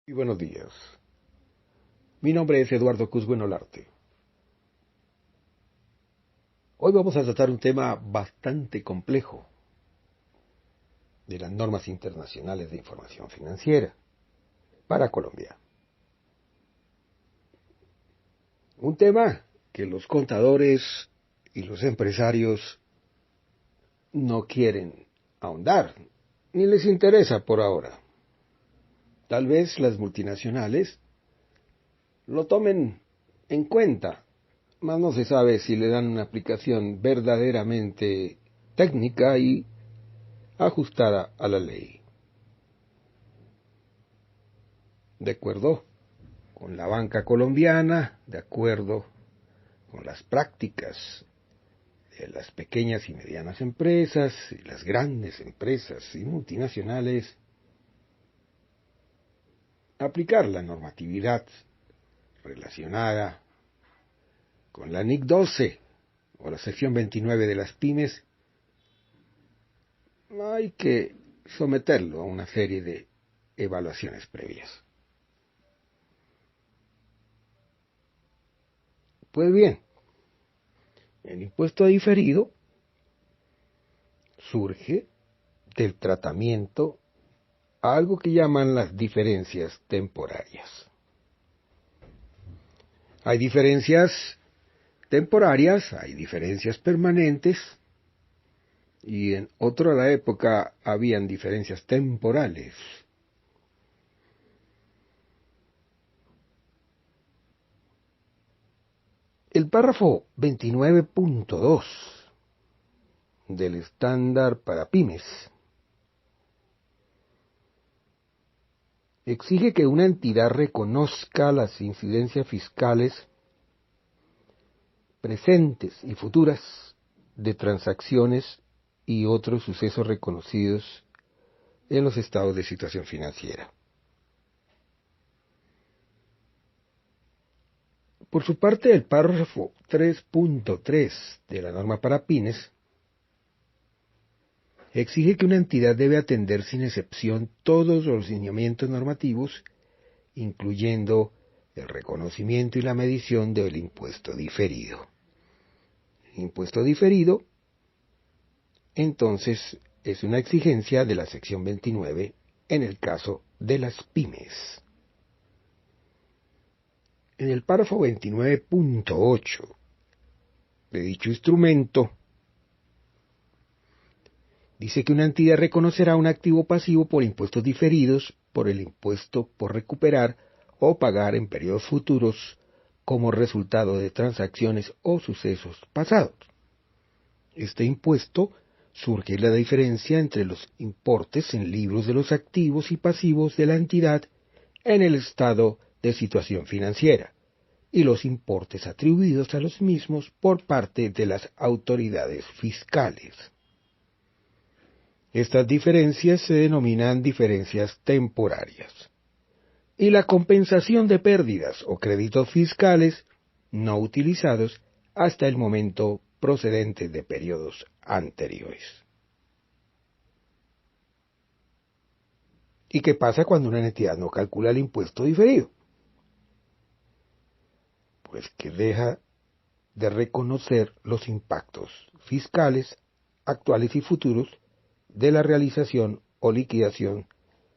Y buenos días. Mi nombre es Eduardo Cusbueno Olarte. Hoy vamos a tratar un tema bastante complejo de las normas internacionales de información financiera para Colombia. Un tema que los contadores y los empresarios no quieren ahondar, ni les interesa por ahora. Tal vez las multinacionales lo tomen en cuenta, mas no se sabe si le dan una aplicación verdaderamente técnica y ajustada a la ley. De acuerdo con la banca colombiana, de acuerdo con las prácticas de las pequeñas y medianas empresas y las grandes empresas y multinacionales, aplicar la normatividad relacionada con la NIC 12 o la sección 29 de las pymes, hay que someterlo a una serie de evaluaciones previas. Pues bien, el impuesto diferido surge del tratamiento a algo que llaman las diferencias temporarias. Hay diferencias temporarias, hay diferencias permanentes, y en otra época habían diferencias temporales. El párrafo 29.2 del estándar para pymes exige que una entidad reconozca las incidencias fiscales presentes y futuras de transacciones y otros sucesos reconocidos en los estados de situación financiera. Por su parte, el párrafo 3.3 de la norma para pymes exige que una entidad debe atender sin excepción todos los lineamientos normativos, incluyendo el reconocimiento y la medición del impuesto diferido. El impuesto diferido, entonces, es una exigencia de la sección 29 en el caso de las pymes. En el párrafo 29.8 de dicho instrumento, dice que una entidad reconocerá un activo pasivo por impuestos diferidos por el impuesto por recuperar o pagar en periodos futuros como resultado de transacciones o sucesos pasados. Este impuesto surge de la diferencia entre los importes en libros de los activos y pasivos de la entidad en el estado de situación financiera y los importes atribuidos a los mismos por parte de las autoridades fiscales. Estas diferencias se denominan diferencias temporarias. Y la compensación de pérdidas o créditos fiscales no utilizados hasta el momento procedentes de periodos anteriores. ¿Y qué pasa cuando una entidad no calcula el impuesto diferido? Pues que deja de reconocer los impactos fiscales actuales y futuros de la realización o liquidación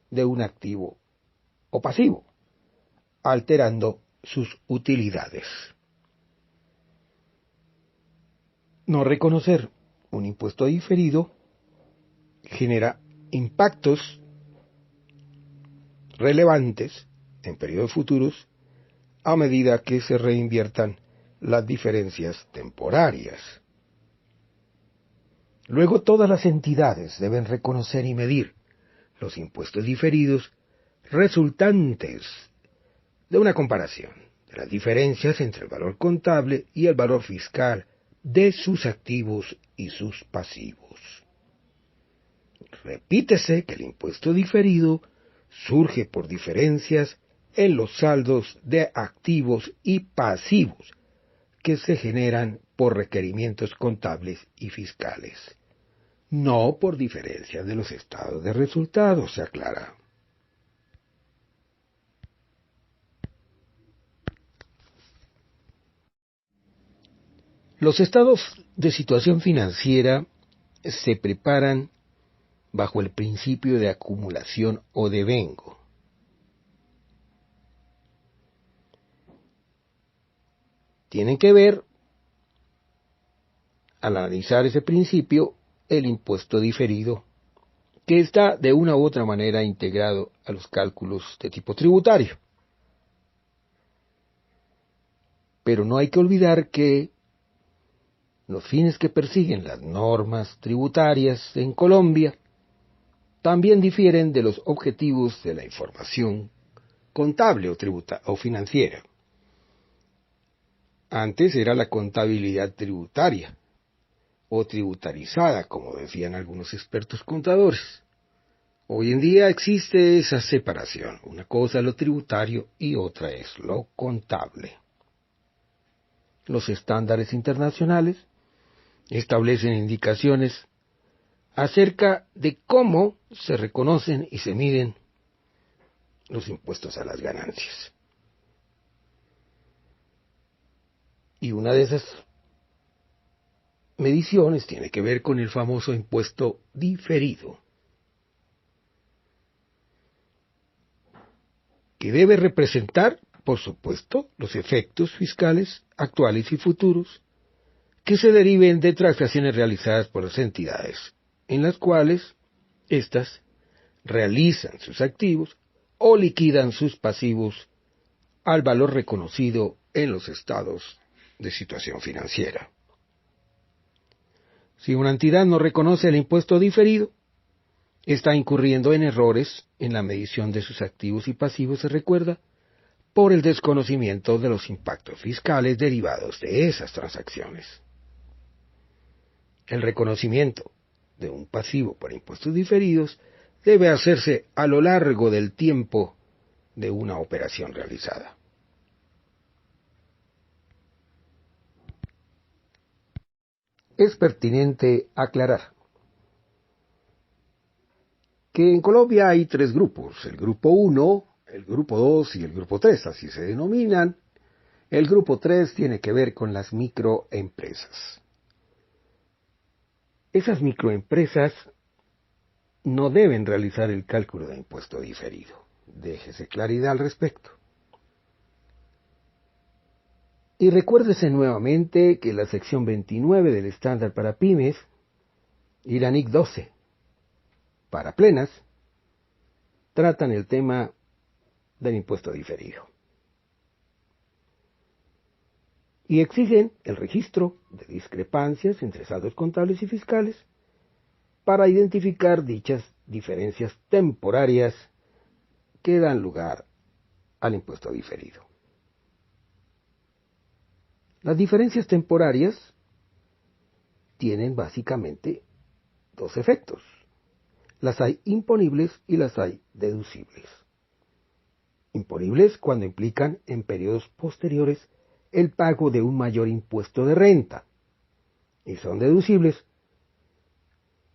de un activo o pasivo, alterando sus utilidades. No reconocer un impuesto diferido genera impactos relevantes en periodos futuros a medida que se reinviertan las diferencias temporarias. Luego todas las entidades deben reconocer y medir los impuestos diferidos resultantes de una comparación de las diferencias entre el valor contable y el valor fiscal de sus activos y sus pasivos. Repítese que el impuesto diferido surge por diferencias en los saldos de activos y pasivos que se generan por requerimientos contables y fiscales, no por diferencias de los estados de resultados, se aclara. Los estados de situación financiera se preparan bajo el principio de acumulación o devengo. Tienen que ver, al analizar ese principio, el impuesto diferido, que está de una u otra manera integrado a los cálculos de tipo tributario. Pero no hay que olvidar que los fines que persiguen las normas tributarias en Colombia también difieren de los objetivos de la información contable o financiera. Antes era la contabilidad tributaria, o tributarizada, como decían algunos expertos contadores. Hoy en día existe esa separación. Una cosa es lo tributario y otra es lo contable. Los estándares internacionales establecen indicaciones acerca de cómo se reconocen y se miden los impuestos a las ganancias. Y una de esas mediciones tiene que ver con el famoso impuesto diferido, que debe representar, por supuesto, los efectos fiscales actuales y futuros que se deriven de transacciones realizadas por las entidades, en las cuales éstas realizan sus activos o liquidan sus pasivos al valor reconocido en los estados de situación financiera. Si una entidad no reconoce el impuesto diferido, está incurriendo en errores en la medición de sus activos y pasivos, se recuerda, por el desconocimiento de los impactos fiscales derivados de esas transacciones. El reconocimiento de un pasivo por impuestos diferidos debe hacerse a lo largo del tiempo de una operación realizada. Es pertinente aclarar que en Colombia hay tres grupos: el grupo 1, el grupo 2 y el grupo 3, así se denominan. El grupo 3 tiene que ver con las microempresas. Esas microempresas no deben realizar el cálculo de impuesto diferido. Déjese claridad al respecto. Y recuérdese nuevamente que la sección 29 del estándar para pymes y la NIC 12 para plenas tratan el tema del impuesto diferido y exigen el registro de discrepancias entre saldos contables y fiscales para identificar dichas diferencias temporarias que dan lugar al impuesto diferido. Las diferencias temporarias tienen básicamente dos efectos. Las hay imponibles y las hay deducibles. Imponibles cuando implican en periodos posteriores el pago de un mayor impuesto de renta, y son deducibles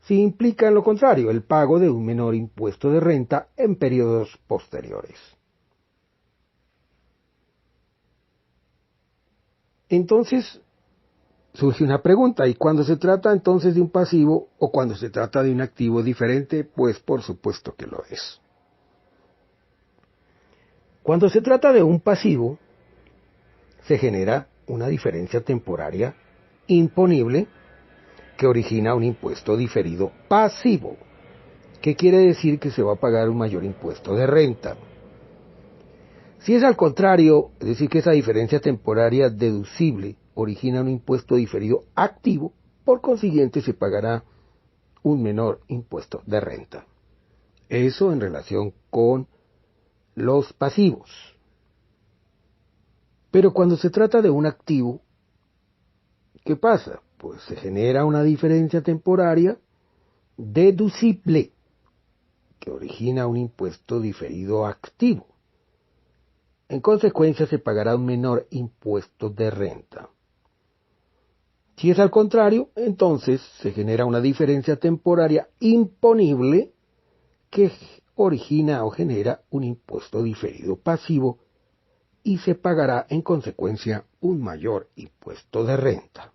si implican lo contrario, el pago de un menor impuesto de renta en periodos posteriores. Entonces, surge una pregunta: ¿y cuando se trata entonces de un pasivo o cuando se trata de un activo diferente? Pues por supuesto que lo es. Cuando se trata de un pasivo, se genera una diferencia temporaria imponible que origina un impuesto diferido pasivo, que quiere decir que se va a pagar un mayor impuesto de renta. Si es al contrario, es decir, que esa diferencia temporaria deducible origina un impuesto diferido activo, por consiguiente se pagará un menor impuesto de renta. Eso en relación con los pasivos. Pero cuando se trata de un activo, ¿qué pasa? Pues se genera una diferencia temporaria deducible que origina un impuesto diferido activo. En consecuencia, se pagará un menor impuesto de renta. Si es al contrario, entonces se genera una diferencia temporaria imponible que origina o genera un impuesto diferido pasivo y se pagará en consecuencia un mayor impuesto de renta.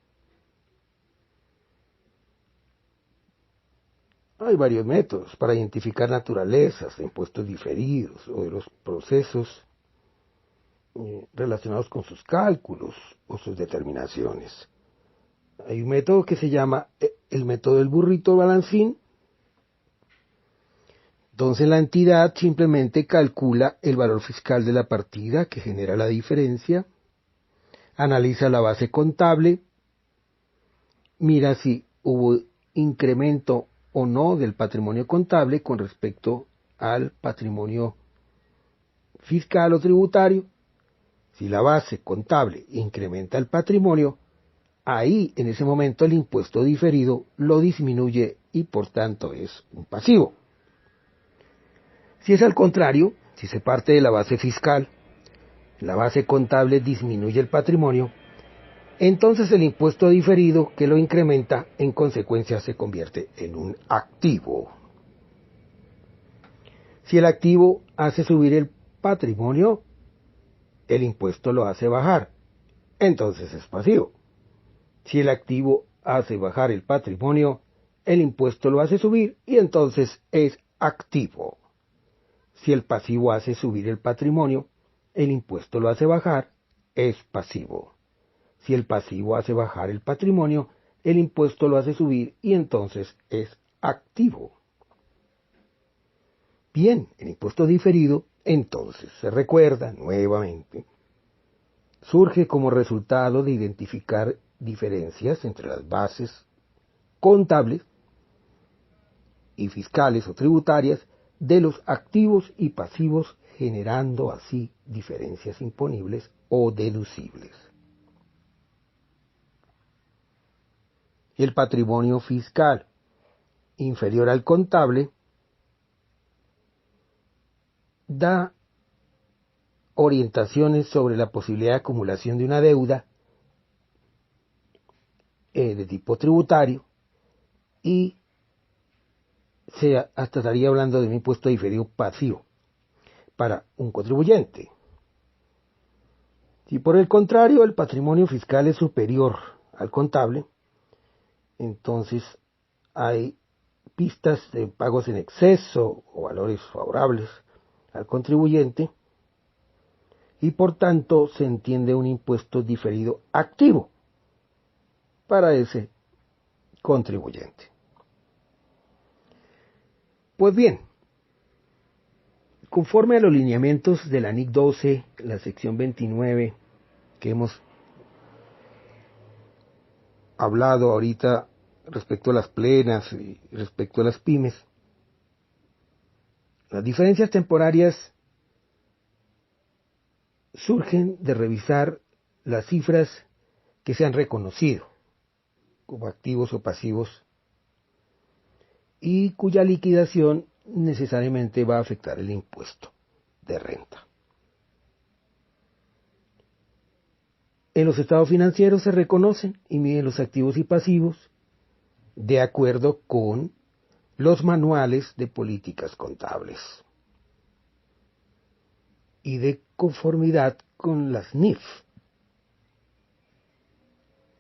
Hay varios métodos para identificar naturalezas de impuestos diferidos o de los procesos relacionados con sus cálculos o sus determinaciones. Hay un método que se llama el método del burrito balancín. Entonces la entidad simplemente calcula el valor fiscal de la partida que genera la diferencia, analiza la base contable, mira si hubo incremento o no del patrimonio contable con respecto al patrimonio fiscal o tributario. Si la base contable incrementa el patrimonio, ahí en ese momento el impuesto diferido lo disminuye y por tanto es un pasivo. Si es al contrario, si se parte de la base fiscal, la base contable disminuye el patrimonio, entonces el impuesto diferido que lo incrementa en consecuencia se convierte en un activo. Si el activo hace subir el patrimonio, el impuesto lo hace bajar, entonces es pasivo. Si el activo hace bajar el patrimonio, el impuesto lo hace subir y entonces es activo. Si el pasivo hace subir el patrimonio, el impuesto lo hace bajar, es pasivo. Si el pasivo hace bajar el patrimonio, el impuesto lo hace subir y entonces es activo. Bien, el impuesto diferido, entonces, se recuerda nuevamente, surge como resultado de identificar diferencias entre las bases contables y fiscales o tributarias de los activos y pasivos, generando así diferencias imponibles o deducibles. El patrimonio fiscal inferior al contable da orientaciones sobre la posibilidad de acumulación de una deuda de tipo tributario y hasta estaría hablando de un impuesto diferido pasivo para un contribuyente. Si por el contrario el patrimonio fiscal es superior al contable, entonces hay pistas de pagos en exceso o valores favorables al contribuyente y por tanto se entiende un impuesto diferido activo para ese contribuyente. Pues bien, conforme a los lineamientos de la NIC 12, la sección 29, que hemos hablado ahorita respecto a las plenas y respecto a las pymes, las diferencias temporarias surgen de revisar las cifras que se han reconocido como activos o pasivos y cuya liquidación necesariamente va a afectar el impuesto de renta. En los estados financieros se reconocen y miden los activos y pasivos de acuerdo con los manuales de políticas contables y de conformidad con las NIF.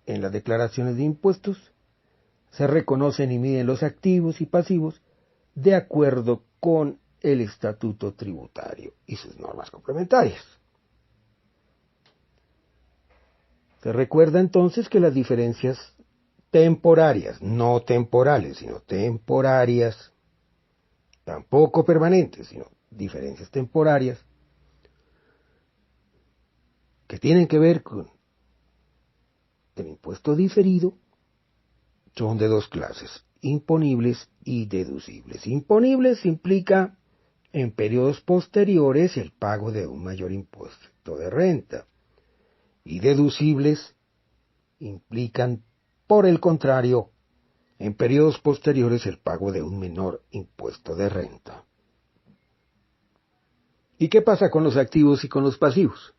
En las declaraciones de impuestos se reconocen y miden los activos y pasivos de acuerdo con el estatuto tributario y sus normas complementarias. Se recuerda entonces que las diferencias temporarias, no temporales, sino temporarias, tampoco permanentes, sino diferencias temporarias, que tienen que ver con el impuesto diferido, son de dos clases, imponibles y deducibles. Imponibles implica en periodos posteriores el pago de un mayor impuesto de renta, y deducibles implican, por el contrario, en periodos posteriores el pago de un menor impuesto de renta. ¿Y qué pasa con los activos y con los pasivos?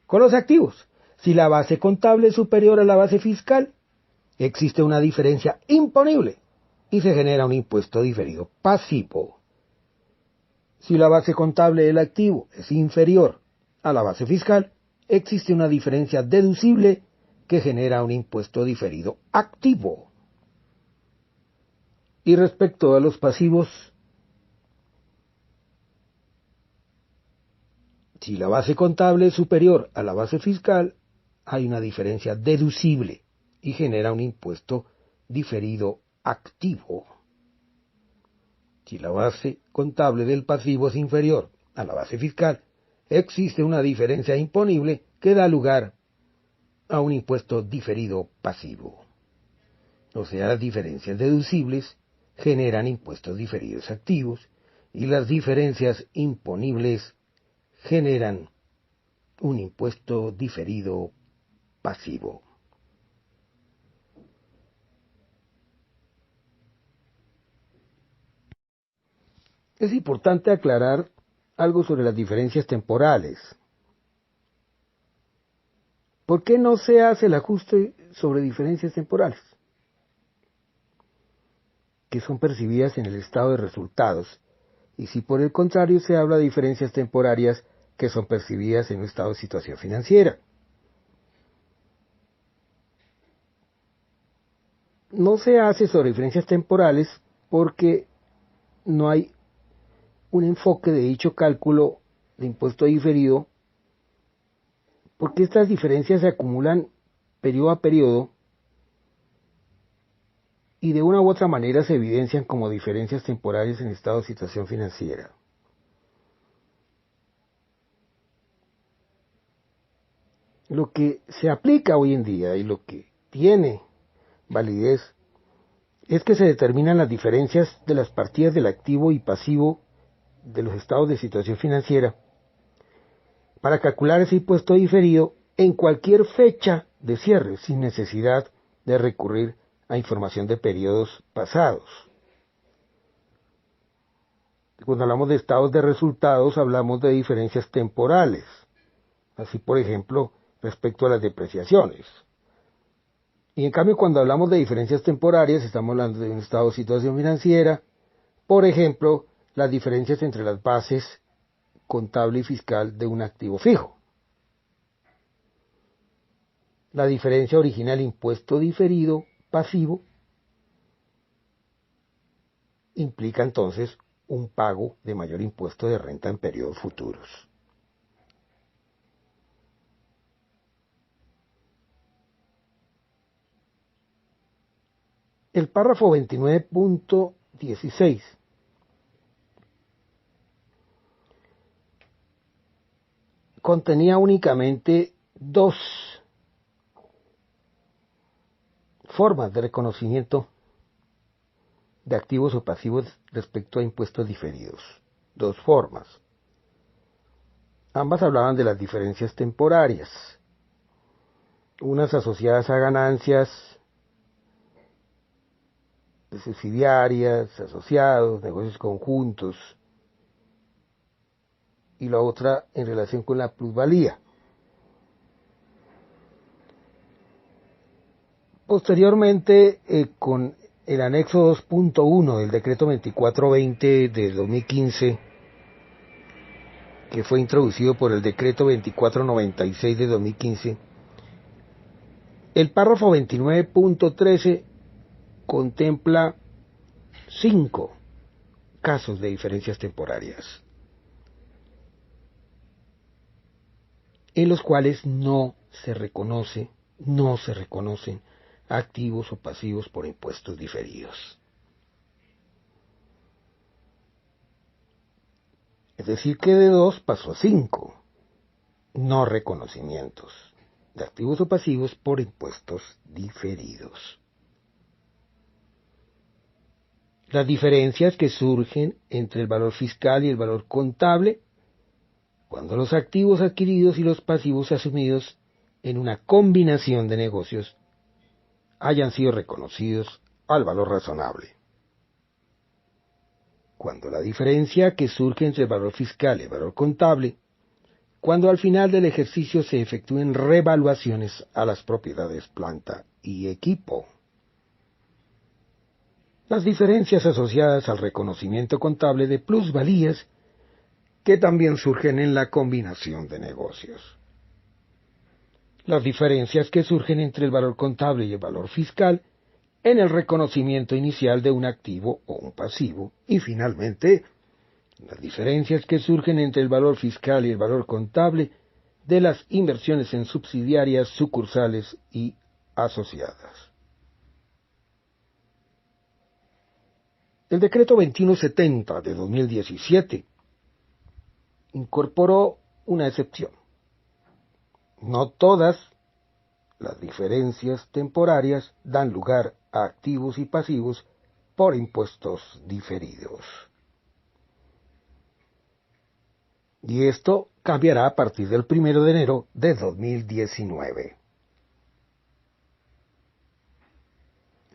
Con los activos, si la base contable es superior a la base fiscal, existe una diferencia imponible y se genera un impuesto diferido pasivo. Si la base contable del activo es inferior a la base fiscal, existe una diferencia deducible que genera un impuesto diferido activo. Y respecto a los pasivos, si la base contable es superior a la base fiscal, hay una diferencia deducible y genera un impuesto diferido activo. Si la base contable del pasivo es inferior a la base fiscal, existe una diferencia imponible que da lugar a un impuesto diferido pasivo. O sea, las diferencias deducibles generan impuestos diferidos activos y las diferencias imponibles generan un impuesto diferido pasivo. Es importante aclarar algo sobre las diferencias temporales. ¿Por qué no se hace el ajuste sobre diferencias temporales, que son percibidas en el estado de resultados, y si por el contrario se habla de diferencias temporarias que son percibidas en un estado de situación financiera? No se hace sobre diferencias temporales porque no hay un enfoque de dicho cálculo de impuesto diferido, porque estas diferencias se acumulan periodo a periodo y de una u otra manera se evidencian como diferencias temporales en estado de situación financiera. Lo que se aplica hoy en día y lo que tiene validez es que se determinan las diferencias de las partidas del activo y pasivo de los estados de situación financiera para calcular ese impuesto diferido en cualquier fecha de cierre, sin necesidad de recurrir a información de periodos pasados. Cuando hablamos de estados de resultados, hablamos de diferencias temporales, así por ejemplo, respecto a las depreciaciones. Y en cambio, cuando hablamos de diferencias temporarias, estamos hablando de un estado de situación financiera, por ejemplo, las diferencias entre las bases contable y fiscal de un activo fijo. La diferencia origina el impuesto diferido pasivo, implica entonces un pago de mayor impuesto de renta en periodos futuros. El párrafo 29.16 contenía únicamente dos formas de reconocimiento de activos o pasivos respecto a impuestos diferidos. Dos formas. Ambas hablaban de las diferencias temporarias, unas asociadas a ganancias de subsidiarias, asociados, negocios conjuntos, y la otra en relación con la plusvalía. Posteriormente, con el anexo 2.1 del decreto 2420 de 2015, que fue introducido por el decreto 2496 de 2015, el párrafo 29.13 contempla 5 casos de diferencias temporarias, en los cuales no se reconocen activos o pasivos por impuestos diferidos. Es decir, que de 2 pasó a 5 no reconocimientos de activos o pasivos por impuestos diferidos. Las diferencias que surgen entre el valor fiscal y el valor contable cuando los activos adquiridos y los pasivos asumidos en una combinación de negocios hayan sido reconocidos al valor razonable. Cuando la diferencia que surge entre el valor fiscal y el valor contable, cuando al final del ejercicio se efectúen revaluaciones a las propiedades planta y equipo. Las diferencias asociadas al reconocimiento contable de plusvalías que también surgen en la combinación de negocios. Las diferencias que surgen entre el valor contable y el valor fiscal en el reconocimiento inicial de un activo o un pasivo, y finalmente, las diferencias que surgen entre el valor fiscal y el valor contable de las inversiones en subsidiarias, sucursales y asociadas. El decreto 2170 de 2017 incorporó una excepción. No todas las diferencias temporarias dan lugar a activos y pasivos por impuestos diferidos. Y esto cambiará a partir del 1 de enero de 2019.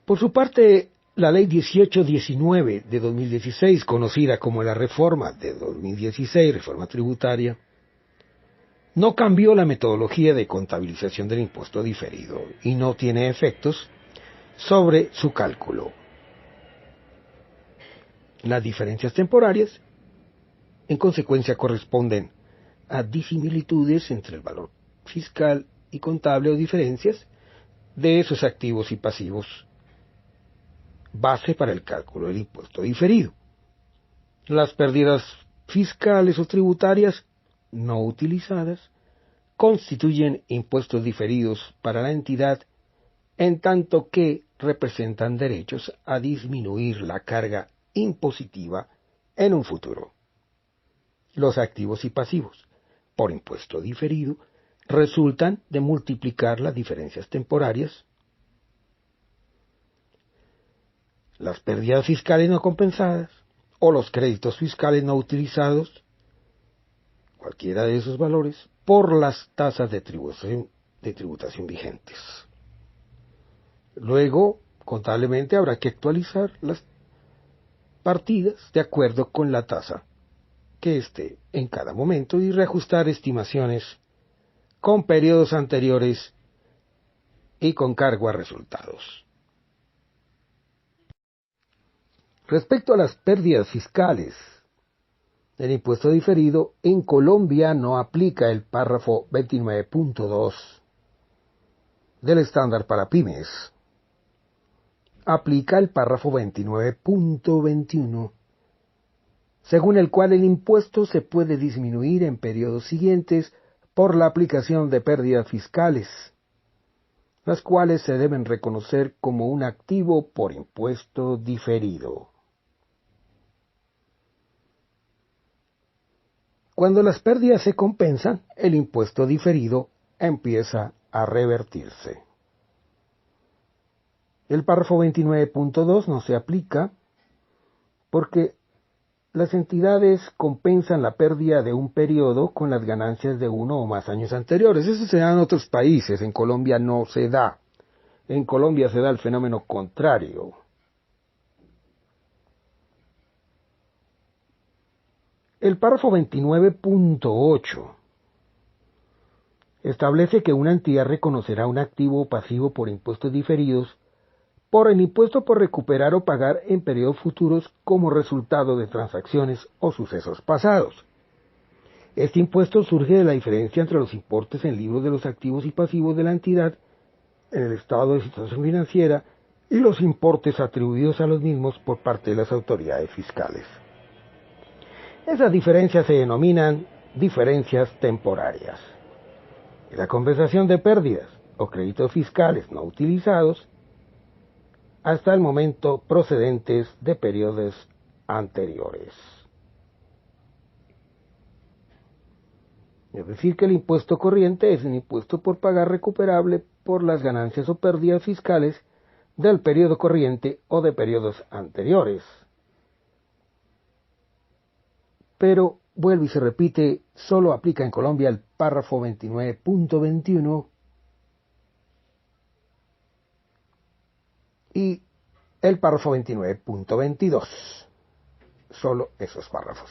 Por su parte, la Ley 1819 de 2016, conocida como la Reforma de 2016, Reforma Tributaria, no cambió la metodología de contabilización del impuesto diferido y no tiene efectos sobre su cálculo. Las diferencias temporarias, en consecuencia, corresponden a disimilitudes entre el valor fiscal y contable o diferencias de esos activos y pasivos, base para el cálculo del impuesto diferido. Las pérdidas fiscales o tributarias no utilizadas constituyen impuestos diferidos para la entidad, en tanto que representan derechos a disminuir la carga impositiva en un futuro. Los activos y pasivos, por impuesto diferido, resultan de multiplicar las diferencias temporarias. Las pérdidas fiscales no compensadas o los créditos fiscales no utilizados, cualquiera de esos valores, por las tasas de tributación vigentes. Luego, contablemente, habrá que actualizar las partidas de acuerdo con la tasa que esté en cada momento y reajustar estimaciones con periodos anteriores y con cargo a resultados. Respecto a las pérdidas fiscales del impuesto diferido, en Colombia no aplica el párrafo 29.2 del estándar para pymes. Aplica el párrafo 29.21, según el cual el impuesto se puede disminuir en periodos siguientes por la aplicación de pérdidas fiscales, las cuales se deben reconocer como un activo por impuesto diferido. Cuando las pérdidas se compensan, el impuesto diferido empieza a revertirse. El párrafo 29.2 no se aplica porque las entidades compensan la pérdida de un periodo con las ganancias de uno o más años anteriores. Eso se da en otros países, en Colombia no se da. En Colombia se da el fenómeno contrario. El párrafo 29.8 establece que una entidad reconocerá un activo o pasivo por impuestos diferidos por el impuesto por recuperar o pagar en periodos futuros como resultado de transacciones o sucesos pasados. Este impuesto surge de la diferencia entre los importes en libros de los activos y pasivos de la entidad en el estado de situación financiera y los importes atribuidos a los mismos por parte de las autoridades fiscales. Esas diferencias se denominan diferencias temporarias. Y la compensación de pérdidas o créditos fiscales no utilizados hasta el momento procedentes de periodos anteriores. Es decir, que el impuesto corriente es un impuesto por pagar recuperable por las ganancias o pérdidas fiscales del periodo corriente o de periodos anteriores. Pero, vuelve y se repite, solo aplica en Colombia el párrafo 29.21 y el párrafo 29.22. Solo esos párrafos.